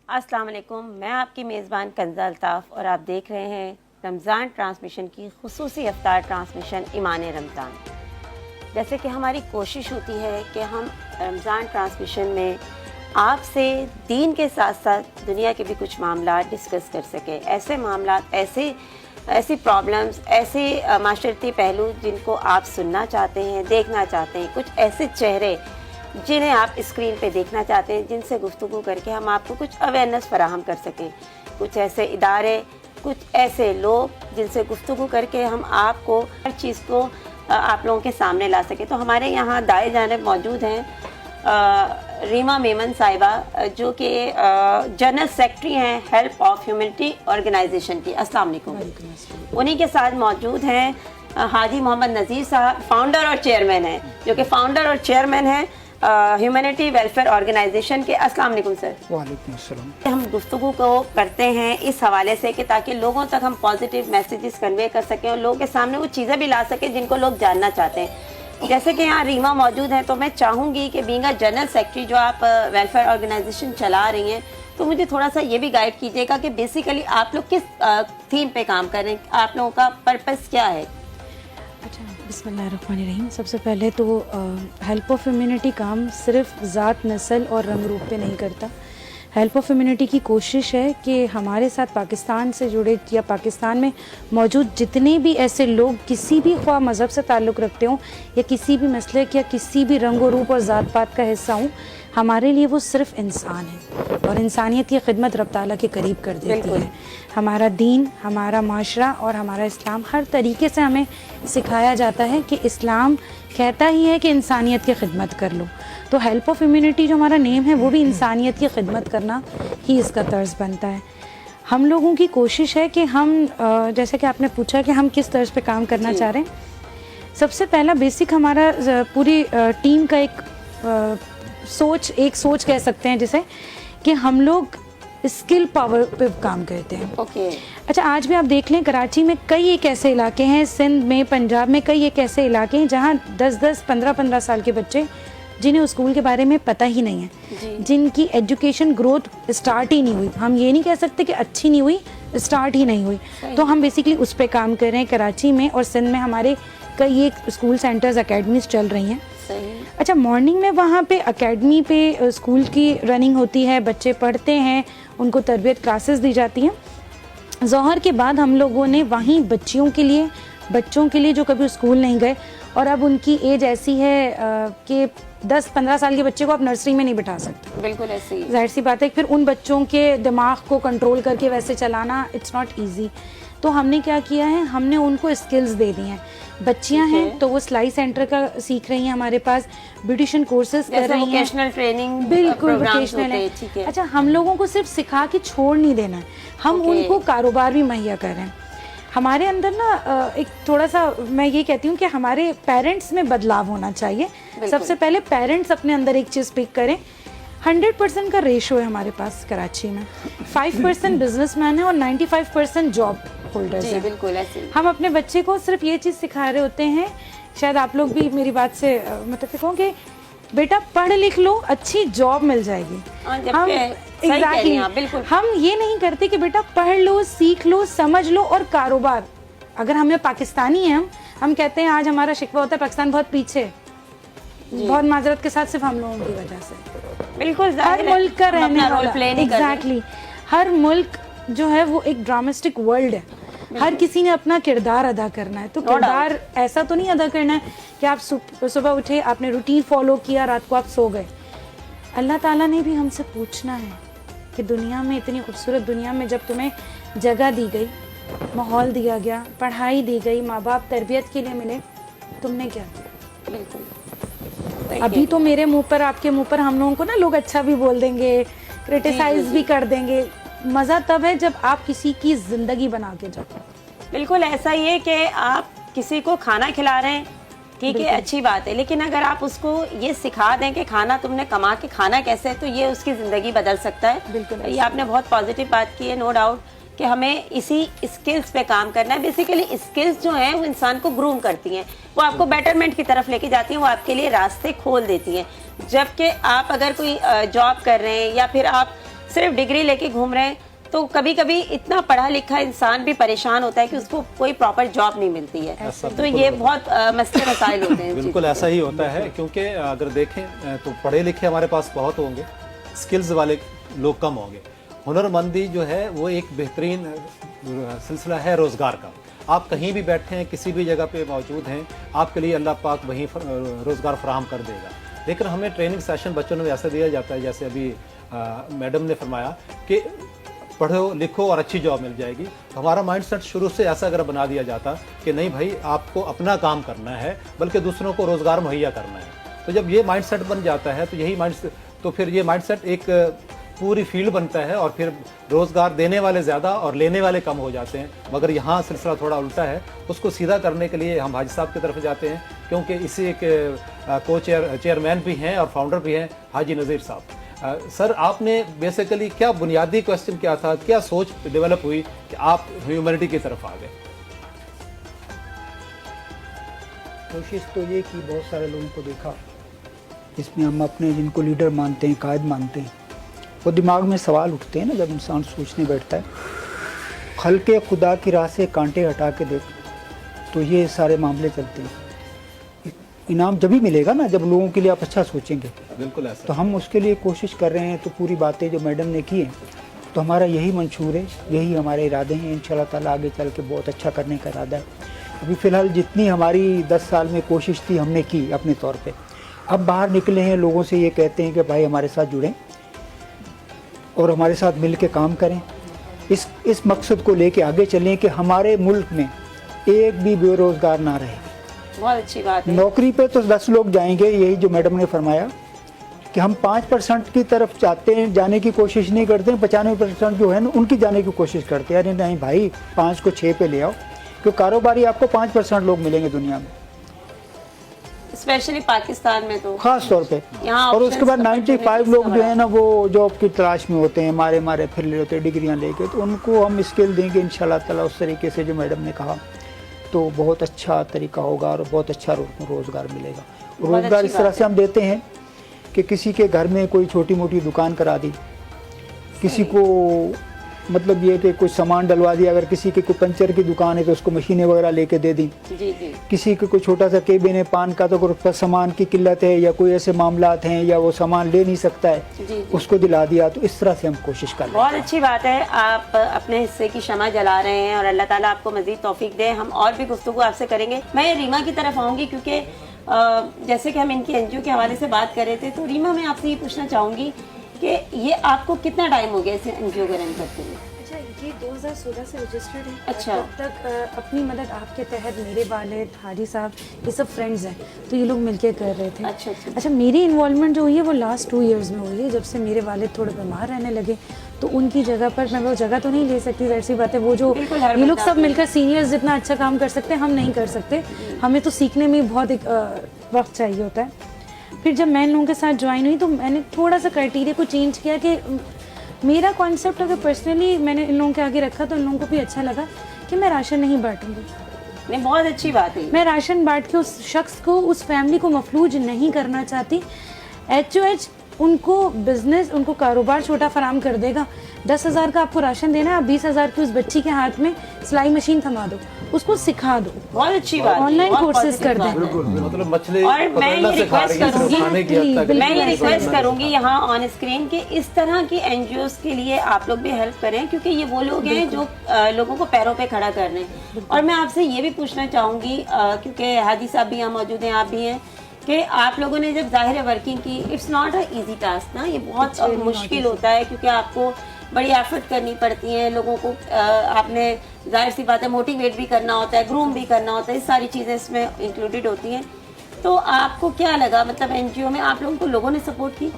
अस्सलाम वालेकुम, मैं आपकी मेज़बान कंज़ा अल्ताफ़ और आप देख रहे हैं रमज़ान ट्रांसमिशन की खुसूसी इफ्तार ट्रांसमिशन ईमान रमज़ान। जैसे कि हमारी कोशिश होती है कि हम रमज़ान ट्रांसमिशन में आपसे दीन के साथ साथ दुनिया के भी कुछ मामला डिस्कस कर सकें। ऐसे मामला, ऐसी प्रॉब्लम्स, ऐसे माशरती पहलू जिनको आप सुनना चाहते हैं, देखना चाहते हैं, कुछ ऐसे चेहरे जिन्हें आप स्क्रीन पे देखना चाहते हैं, जिनसे गुफ्तगू करके हम आपको कुछ अवेयरनेस फराहम कर सकें। कुछ ऐसे इदारे, कुछ ऐसे लोग जिनसे गुफ्तगू करके हम आपको हर चीज़ को आप लोगों के सामने ला सकें। तो हमारे यहाँ दाएं जानिब मौजूद हैं रीमा मेमन साहिबा, जो कि जनरल सेक्रेटरी हैं हेल्प ऑफ ह्यूमैनिटी ऑर्गेनाइजेशन की। अस्सलाम वालेकुम। उन्हीं के साथ मौजूद हैं हाजी मोहम्मद नज़ीर साहब, फाउंडर और चेयरमैन हैं, जो कि फाउंडर और चेयरमैन हैं ह्यूमैनिटी वेलफेयर ऑर्गेनाइजेशन के। अस्सलाम वालेकुम सर। वालेकुम अस्सलाम। हम गुफ्तगू को करते हैं इस हवाले से कि ताकि लोगों तक हम पॉजिटिव मैसेजेस कन्वे कर सकें और लोगों के सामने वो चीज़ें भी ला सकें जिनको लोग जानना चाहते हैं। जैसे कि यहाँ रीमा मौजूद हैं, तो मैं चाहूँगी कि बीइंग अ जनरल सेक्रेटरी जो आप वेलफेयर ऑर्गेनाइजेशन चला रही हैं, तो मुझे थोड़ा सा ये भी गाइड कीजिएगा कि बेसिकली आप लोग किस थीम पे काम कर रहे हैं, आप लोगों का पर्पस क्या है। अच्छा, बिस्मिल्लाहिर्रहमानिर्रहीम। सबसे पहले तो हेल्प ऑफ ह्यूमैनिटी काम सिर्फ ज़ात, नस्ल और रंग रूप पे नहीं करता। हेल्प ऑफ ह्यूमैनिटी की कोशिश है कि हमारे साथ पाकिस्तान से जुड़े या पाकिस्तान में मौजूद जितने भी ऐसे लोग किसी भी ख्वाह मज़हब से ताल्लुक़ रखते हों या किसी भी मसलक या किसी भी रंग व रूप और ज़ात पात का हिस्सा हों, हमारे लिए वो सिर्फ इंसान है और इंसानियत की खिदमत रब ताला के करीब कर देती है। हमारा दीन, हमारा माशरा और हमारा इस्लाम हर तरीके से हमें सिखाया जाता है कि इस्लाम कहता ही है कि इंसानियत की खिदमत कर लो। तो हेल्प ऑफ ह्यूमैनिटी जो हमारा नेम है वो भी इंसानियत की खिदमत करना ही इसका तर्ज बनता है। हम लोगों की कोशिश है कि हम जैसे कि आपने पूछा कि हम किस तर्ज पे काम करना चाह रहे हैं। सबसे पहला बेसिक हमारा पूरी टीम का एक सोच कह सकते हैं जिसे, कि हम लोग स्किल पावर पे काम करते हैं। अच्छा, आज भी आप देख लें कराची में कई एक ऐसे इलाके हैं, सिंध में, पंजाब में कई एक ऐसे इलाके हैं जहाँ 10-10, 15-15 साल के बच्चे जिन्हें स्कूल के बारे में पता ही नहीं है, जिनकी एजुकेशन ग्रोथ स्टार्ट ही नहीं हुई। हम ये नहीं कह सकते कि अच्छी नहीं हुई, स्टार्ट ही नहीं हुई। तो हम बेसिकली उस पर काम कर रहे हैं। कराची में और सिंध में हमारे कई एक स्कूल सेंटर्स, अकेडमीज चल रही हैं। अच्छा, मॉर्निंग में वहाँ पे एकेडमी पे स्कूल की रनिंग होती है, बच्चे पढ़ते हैं, उनको तरबियत क्लासेस दी जाती हैं। ज़ोहर के बाद हम लोगों ने वहीं बच्चों के लिए जो कभी स्कूल नहीं गए और अब उनकी एज ऐसी है कि 10-15 साल के बच्चे को आप नर्सरी में नहीं बिठा सकते। बिल्कुल ऐसी जाहिर सी बात है, फिर उन बच्चों के दिमाग को कंट्रोल करके वैसे चलाना इट्स नॉट ईजी। तो हमने क्या किया है, हमने उनको स्किल्स दे दी हैं। बच्चियां हैं तो वो सिलाई सेंटर का सीख रही हैं, हमारे पास ब्यूटिशियन कोर्सेज कर रही हैं, वोकेशनल ट्रेनिंग, बिल्कुल वोकेशनल है। अच्छा, हम लोगों को सिर्फ सिखा के छोड़ नहीं देना है, हम उनको कारोबार भी मुहैया कर रहे हैं। हमारे अंदर ना एक थोड़ा सा मैं ये कहती हूँ कि हमारे पेरेंट्स में बदलाव होना चाहिए। सबसे पहले पेरेंट्स अपने अंदर एक चीज़ पिक करें। 100% का रेशो है हमारे पास कराची में, 5% बिजनेसमैन है और 95% जॉब होल्डर्स हैं। बिल्कुल ऐसे हम अपने बच्चे को सिर्फ ये चीज़ सिखा रहे होते हैं, शायद आप लोग भी मेरी बात से मुत्तफिक हों, कि बेटा पढ़ लिख लो, अच्छी जॉब मिल जाएगी। हम बिल्कुल हम ये नहीं करते कि बेटा पढ़ लो, सीख लो, समझ लो और कारोबार। अगर हमें पाकिस्तानी हैं, हम कहते हैं, आज हमारा शिकवा होता है पाकिस्तान बहुत पीछे, बहुत माजरत के साथ, सिर्फ हम लोगों की वजह से। बिल्कुल हर मुल्क का रहने वाला, एग्जैक्टली, हर मुल्क जो है वो एक ड्रामेस्टिक वर्ल्ड है। हर किसी ने अपना किरदार अदा करना है। तो किरदार ऐसा तो नहीं अदा करना है कि आप सुबह उठे, आपने रूटीन फॉलो किया, रात को आप सो गए। अल्लाह ताला ने भी हमसे पूछना है कि दुनिया में, इतनी खूबसूरत दुनिया में, जब तुम्हें जगह दी गई, माहौल दिया गया, पढ़ाई दी गई, माँ बाप तरबियत के लिए मिले, तुमने क्या किया? बिल्कुल। अभी तो मेरे मुंह पर, आपके मुंह पर हम लोगों को ना लोग अच्छा भी बोल देंगे, क्रिटिसाइज भी कर देंगे। मज़ा तब है जब आप किसी की ज़िंदगी बना के जाओ। बिल्कुल ऐसा ही है कि आप किसी को खाना खिला रहे हैं, ठीक है, अच्छी बात है, लेकिन अगर आप उसको ये सिखा दें कि खाना तुमने कमा के खाना कैसे है, तो ये उसकी ज़िंदगी बदल सकता है। बिल्कुल, ये आपने बहुत पॉजिटिव बात की है, नो डाउट, कि हमें इसी स्किल्स पे काम करना है। बेसिकली स्किल्स जो हैं वो इंसान को ग्रूम करती हैं, वो आपको बेटरमेंट की तरफ लेके जाती हैं, वो आपके लिए रास्ते खोल देती हैं। जबकि आप अगर कोई जॉब कर रहे हैं या फिर आप सिर्फ डिग्री लेके घूम रहे हैं, तो कभी कभी इतना पढ़ा लिखा इंसान भी परेशान होता है कि उसको कोई प्रॉपर जॉब नहीं मिलती है। तो ये बहुत मसले मसाइल होते हैं। बिल्कुल ऐसा ही होता है, क्योंकि अगर देखें तो पढ़े लिखे हमारे पास बहुत होंगे, स्किल्स वाले लोग कम होंगे। हुनरमंदी जो है वो एक बेहतरीन सिलसिला है रोज़गार का। आप कहीं भी बैठे हैं, किसी भी जगह पे मौजूद हैं, आपके लिए अल्लाह पाक वहीं रोज़गार फराहम कर देगा। लेकिन हमें ट्रेनिंग सेशन बच्चों में ऐसा दिया जाता है, जैसे अभी मैडम ने फरमाया कि पढ़ो लिखो और अच्छी जॉब मिल जाएगी। तो हमारा माइंडसेट शुरू से ऐसा अगर बना दिया जाता कि नहीं भाई आपको अपना काम करना है, बल्कि दूसरों को रोज़गार मुहैया करना है। तो जब ये माइंडसेट बन जाता है तो यही माइंडसेट, तो फिर ये माइंडसेट एक पूरी फील्ड बनता है और फिर रोज़गार देने वाले ज़्यादा और लेने वाले कम हो जाते हैं। मगर यहाँ सिलसिला थोड़ा उल्टा है। उसको सीधा करने के लिए हम हाजी साहब की तरफ जाते हैं, क्योंकि इसी एक को चेयरमैन भी हैं और फाउंडर भी हैं हाजी नज़ीर साहब। सर, आपने बेसिकली क्या बुनियादी क्वेश्चन क्या था, क्या सोच डेवलप हुई कि आप ह्यूमैनिटी की तरफ आ गए? कोशिश तो ये कि बहुत सारे लोगों को देखा जिसमें हम अपने जिनको लीडर मानते हैं, कायद मानते हैं, वो दिमाग में सवाल उठते हैं ना जब इंसान सोचने बैठता है। खल्के खुदा की राह से कांटे हटा के देख, तो ये सारे मामले चलते हैं। इनाम जब ही मिलेगा ना जब लोगों के लिए आप अच्छा सोचेंगे। बिल्कुल ऐसा। तो हम उसके लिए कोशिश कर रहे हैं। तो पूरी बातें जो मैडम ने की हैं, तो हमारा यही मंशूर है, यही हमारे इरादे हैं। इंशाल्लाह ताला आगे चल के बहुत अच्छा करने का इरादा है। अभी फ़िलहाल जितनी हमारी 10 साल में कोशिश थी हमने की अपने तौर पे। अब बाहर निकले हैं, लोगों से ये कहते हैं कि भाई हमारे साथ जुड़ें और हमारे साथ मिल के काम करें। इस मकसद को लेके आगे चलें कि हमारे मुल्क में एक भी बेरोज़गार ना रहे। बहुत अच्छी बात है। नौकरी पे तो 10 लोग जाएंगे, यही जो मैडम ने फरमाया कि हम 5% की तरफ चाहते हैं, जाने की कोशिश नहीं करते हैं। 95% जो है ना उनकी जाने की कोशिश करते हैं। अरे नहीं भाई, 5 को 6 पे ले आओ, क्योंकि कारोबारी आपको 5% लोग मिलेंगे दुनिया में, स्पेशली पाकिस्तान में तो ख़ास तौर पे। यहाँ और उसके बाद options 95 लोग जो है ना वो जॉब की तलाश में होते हैं, मारे फिर ले होते हैं डिग्रियाँ लेके। तो उनको हम स्किल देंगे इंशाल्लाह ताला उस तरीके से जो मैडम ने कहा, तो बहुत अच्छा तरीका होगा और बहुत अच्छा रोज़गार मिलेगा। रोज़गार इस तरह से हम देते हैं कि किसी के घर में कोई छोटी मोटी दुकान करा दी, किसी को मतलब ये कि कुछ सामान डलवा दिया। अगर किसी के कोई पंचर की दुकान है तो उसको मशीनें वगैरह लेके दे दी। जी जी। किसी के कोई छोटा सा केबिन है पान का, तो अगर सामान की किल्लत है या कोई ऐसे मामलात हैं या वो सामान ले नहीं सकता है, जी। उसको दिला दिया। तो इस तरह से हम कोशिश कर रहे हैं। बहुत अच्छी बात है, आप अपने हिस्से की शमा जला रहे हैं और अल्लाह ताला आपको मजीद तौफीक दे। हम और भी गुफ्तगू आपसे करेंगे। मैं रीमा की तरफ आऊँगी, क्योंकि जैसे कि हम इनकी एनजीओ के हवाले से बात कर रहे थे। तो रीमा, मैं आपसे ये पूछना चाहूँगी कि ये आपको कितना टाइम हो गया इस एनजीओ को रन करते हुए? अच्छा, ये 2016 से रजिस्टर्ड है। अच्छा। तब तक अपनी मदद आपके तहत मेरे वालिद, हाजी साहब, ये सब फ्रेंड्स हैं, तो ये लोग मिलके कर रहे थे। अच्छा, मेरी इन्वॉल्वमेंट जो हुई है वो लास्ट 2 इयर्स में हुई है। जब से मेरे वालिद थोड़े बीमार रहने लगे तो उनकी जगह पर मैं वो जगह तो नहीं ले सकती, ज़ाहिर सी बात है। वो जो ये लोग सब मिलकर सीनियर्स जितना अच्छा काम कर सकते हैं हम नहीं कर सकते। हमें तो सीखने में बहुत एक वक्त चाहिए होता है। फिर जब मैं इन लोगों के साथ ज्वाइन हुई तो मैंने थोड़ा सा क्राइटेरिया को चेंज किया कि मेरा कॉन्सेप्ट अगर पर्सनली मैंने इन लोगों के आगे रखा तो इन लोगों को भी अच्छा लगा कि मैं राशन नहीं बांटूंगी। नहीं, बहुत अच्छी बात है। मैं राशन बांट के उस शख्स को, उस फैमिली को मफलूज नहीं करना चाहती। HOH उनको बिजनेस, उनको कारोबार छोटा फराम कर देगा। 10,000 का आपको राशन देना है, आप 20,000 की उस बच्ची के हाथ में सिलाई मशीन थमा दो, उसको सिखा दो। बहुत अच्छी बात, ऑनलाइन कोर्सेज कर दें। मतलब मछली और मैं ये रिक्वेस्ट करूंगी बिल्कुल। यहाँ ऑन स्क्रीन के इस तरह की एनजीओज के लिए आप लोग भी हेल्प करें, क्योंकि ये वो लोग हैं जो लोगों को पैरों पे खड़ा कर रहे हैं। और मैं आपसे ये भी पूछना चाहूंगी, क्योंकि हाजी साहब भी यहाँ मौजूद हैं, आप भी हैं, कि आप लोगों ने जब जाहिर है वर्किंग की, it's not a easy task ना, ये बहुत मुश्किल होता है, क्योंकि आपको बड़ी एफर्ट करनी पड़ती है। लोगों को आपने जाहिर सी बात है मोटिवेट भी करना होता है, ग्रूम भी करना होता है, ये सारी चीज़ें इसमें इंक्लूडेड होती हैं। तो आपको क्या लगा, मतलब एनजीओ में आप लोगों को लोगों ने सपोर्ट की?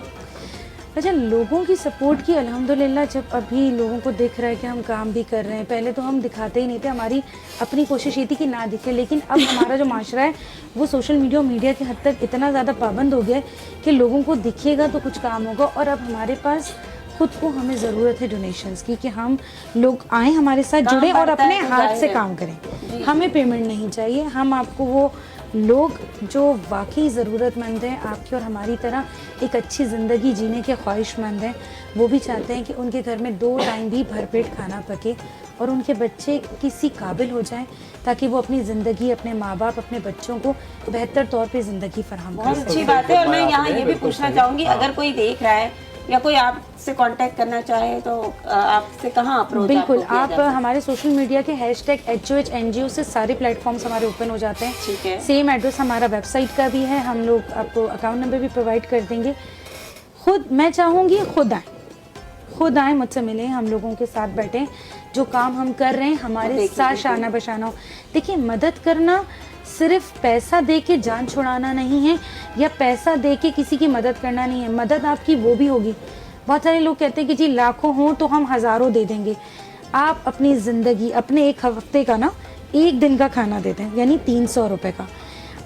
अच्छा, लोगों की सपोर्ट की अल्हम्दुलिल्लाह। जब अभी लोगों को दिख रहा है कि हम काम भी कर रहे हैं, पहले तो हम दिखाते ही नहीं थे, हमारी अपनी कोशिश ये थी कि ना दिखे। लेकिन अब हमारा जो माशरा है वो सोशल मीडिया की हद तक इतना ज़्यादा पाबंद हो गया है कि लोगों को दिखेगा तो कुछ काम होगा। और अब हमारे पास खुद को हमें ज़रूरत है डोनेशंस की, कि हम लोग आएँ, हमारे साथ जुड़ें और अपने हाथ से काम करें। हमें पेमेंट नहीं चाहिए, हम आपको वो लोग जो वाकई ज़रूरतमंद हैं आपकी और हमारी तरह एक अच्छी ज़िंदगी जीने के ख्वाहिशमंद हैं, वो भी चाहते हैं कि उनके घर में 2 टाइम भी भरपेट खाना पके और उनके बच्चे किसी काबिल हो जाएं ताकि वो अपनी ज़िंदगी, अपने माँ बाप, अपने बच्चों को बेहतर तौर पे ज़िंदगी फराहम बहुत करें। अच्छी बात है। और मैं यहाँ ये भी पूछना चाहूँगी, अगर कोई देख रहा है या कोई आपसे कांटेक्ट करना चाहे तो आपसे कहाँ अप्रोच बिल्कुल, आप हमारे सोशल मीडिया के #HOHNGO से सारे प्लेटफॉर्म्स हमारे ओपन हो जाते हैं। ठीक है। सेम एड्रेस हमारा वेबसाइट का भी है, हम लोग आपको अकाउंट नंबर भी प्रोवाइड कर देंगे। मैं चाहूँगी खुद आएँ, मुझसे मिलें, हम लोगों के साथ बैठें, जो काम हम कर रहे हैं हमारे साथ शाना बशाना हो। देखिए, मदद करना सिर्फ पैसा दे के जान छुड़ाना नहीं है या पैसा दे के किसी की मदद करना नहीं है। मदद आपकी वो भी होगी, बहुत सारे लोग कहते हैं कि जी लाखों हों तो हम हज़ारों दे देंगे। आप अपनी ज़िंदगी, अपने एक हफ्ते का ना 1 दिन का खाना दे दें, यानी 300 रुपये का।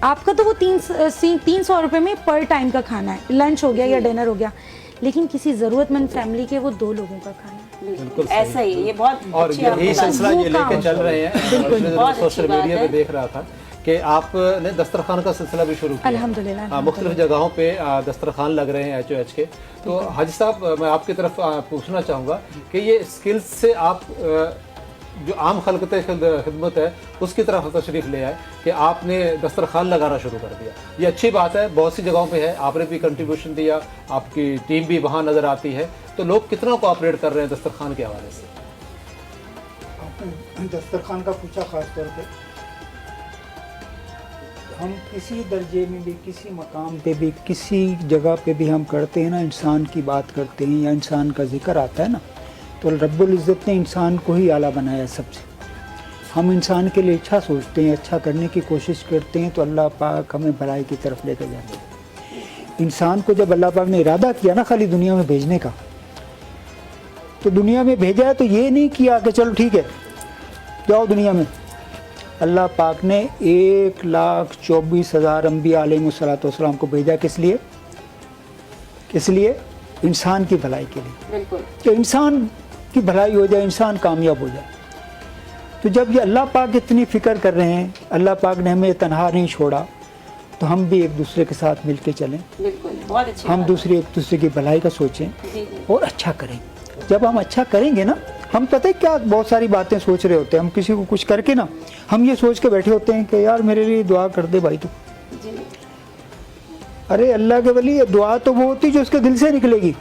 आपका तो वो 300 रुपये में पर टाइम का खाना है, लंच हो गया या डिनर हो गया, लेकिन किसी ज़रूरतमंद फैमिली के वो 2 लोगों का खाना है। बिल्कुल ऐसा ही, ये बहुत और अच्छी आपकी यही बात सिलसिला वो ये लेके काम। चल रहे हैं। बहुत सोशल अच्छी बात मीडिया पे है। देख रहा था कि आपने दस्तरखान का सिलसिला भी शुरू किया। अल्हम्दुलिल्लाह, मुख्तलिफ जगहों पे दस्तरखान लग रहे हैं HOH के। तो हाजी साहब, मैं आपकी तरफ पूछना चाहूँगा कि ये स्किल्स से आप जो आम खलकत खिदमत है उसकी तरफ तशरीफ़ ले आए कि आपने दस्तरखान लगाना शुरू कर दिया। ये अच्छी बात है, बहुत सी जगहों पे है, आपने भी कंट्रीब्यूशन दिया, आपकी टीम भी वहाँ नज़र आती है। तो लोग कितना कोऑपरेट कर रहे हैं दस्तरखान के हवाले से? आपने दस्तरखान का पूछा ख़ास तौर पे, हम किसी दर्जे में भी, किसी मकाम पे भी, किसी जगह पे भी हम करते हैं ना, इंसान की बात करते हैं या इंसान का जिक्र आता है ना, तो रब्बुल इज़्ज़त ने इंसान को ही आला बनाया सबसे। हम इंसान के लिए अच्छा सोचते हैं, अच्छा करने की कोशिश करते हैं, तो अल्लाह पाक हमें भलाई की तरफ लेकर जाते हैं। इंसान को जब अल्लाह पाक ने इरादा किया ना खाली दुनिया में भेजने का, तो दुनिया में भेजा है तो ये नहीं किया कि चलो ठीक है जाओ दुनिया में। अल्लाह पाक ने 1,24,000 अम्बिया अलैहिस्सलाम को भेजा, किस लिए? इंसान की भलाई के लिए, बिल्कुल। कि इंसान की भलाई हो जाए, इंसान कामयाब हो जाए। तो जब ये अल्लाह पाक इतनी फ़िक्र कर रहे हैं, अल्लाह पाक ने हमें तनहा नहीं छोड़ा, तो हम भी एक दूसरे के साथ मिल के चलें, बिल्कुल, बहुत अच्छी हम बात एक दूसरे की भलाई का सोचें है। जी जी, और अच्छा करें। जब हम अच्छा करेंगे ना, हम पता है क्या बहुत सारी बातें सोच रहे होते हैं, हम किसी को कुछ करके ना, हम ये सोच के बैठे होते हैं कि यार मेरे लिए दुआ कर दे भाई तू। जी अरे अल्लाह के वली, ये दुआ तो वो होती जो उसके दिल से निकलेगी,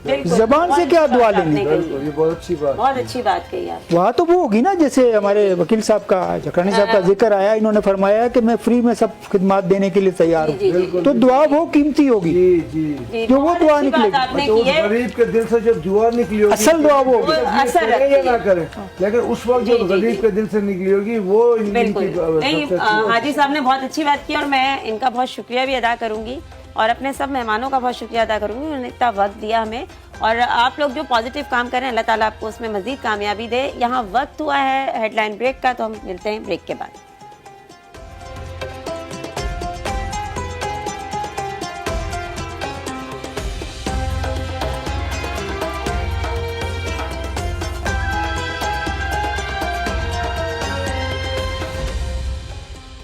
बिल्कुल। जबान बहुत से क्या अच्छी दुआ बात आपने लेंगे? कही। ये बहुत अच्छी बात। बहुत अच्छी बात कही आप। दुआ तो वो होगी ना, जैसे हमारे वकील साहब का, जकरानी साहब का जिक्र आया, इन्होंने फरमाया कि मैं फ्री में सब खिदमात देने के लिए तैयार जी, जी, हूँ। तो दुआ वो कीमती होगी जी जी। जी, जो वो बहुत दुआ अच्छी बात निकलेगी। आपने तो की उस है। गरीब के दिल से जो दुआ निकली होगी, असल दुआ वो वो होगी। असर करें रखती या ना है। करें, लेकिन उस वक्त जी, जो जी, गरीब जी। के दिल से निकली होगी वो बिल्कुल नहीं, सबसे अच्छी बात। हाजी साहब ने बहुत अच्छी बात की और मैं इनका बहुत शुक्रिया भी अदा करूंगी और अपने सब मेहमानों का बहुत शुक्रिया अदा करूंगी, उन्होंने इतना वक्त दिया हमें। और आप लोग जो पॉजिटिव काम कर रहे हैं, अल्लाह ताला आपको उसमें मजीद कामयाबी दे। यहाँ वक्त हुआ है हेडलाइन ब्रेक का, तो हम मिलते हैं ब्रेक के बाद।